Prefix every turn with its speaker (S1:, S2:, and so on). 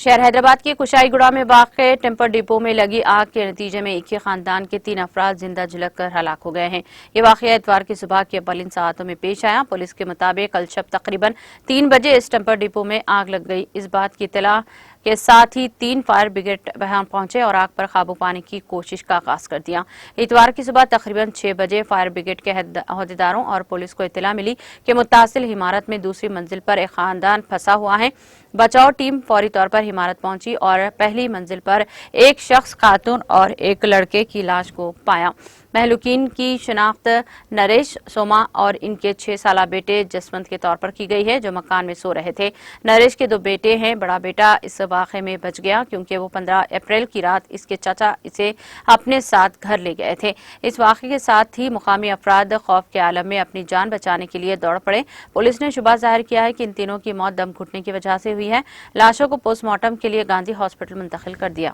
S1: شہر حیدرآباد کے کشائی گڑا میں واقع ٹیمپر ڈپو میں لگی آگ کے نتیجے میں ایک ہی خاندان کے 3 افراد زندہ جھلک کر ہلاک ہو گئے ہیں۔ یہ واقعہ اتوار کی صبح کے اولین ساعتوں میں پیش آیا۔ پولیس کے مطابق کل شب تقریباً 3 بجے اس ٹیمپر ڈپو میں آگ لگ گئی۔ اس بات کی اطلاع کے ساتھ ہی 3 فائر بریگیڈ وہاں پہنچے اور آگ پر قابو پانے کی کوشش کا آغاز کر دیا۔ اتوار کی صبح تقریباً 6 بجے فائر بریگیڈ کے عہدیداروں اور پولیس کو اطلاع ملی کہ متصل عمارت میں دوسری منزل پر ایک خاندان پھنسا ہوا ہے۔ بچاؤ ٹیم فوری طور پر عمارت پہنچی اور پہلی منزل پر ایک شخص خاتون اور ایک لڑکے کی لاش کو پایا۔ مہلوکین کی شناخت نریش، سوما اور ان کے 6 سالہ بیٹے جسونت کے طور پر کی گئی ہے، جو مکان میں سو رہے تھے۔ نریش کے 2 بیٹے ہیں۔ بڑا بیٹا اس واقعے میں بچ گیا کیونکہ وہ 15 اپریل کی رات اس کے چاچا اسے اپنے ساتھ گھر لے گئے تھے۔ اس واقعے کے ساتھ ہی مقامی افراد خوف کے عالم میں اپنی جان بچانے کے لیے دوڑ پڑے۔ پولیس نے شبہ ظاہر کیا ہے کہ ان تینوں کی موت دم گھٹنے کی وجہ سے ہوئی ہے۔ لاشوں کو پوسٹ مارٹم کے لیے گاندھی ہاسپٹل منتقل کر دیا۔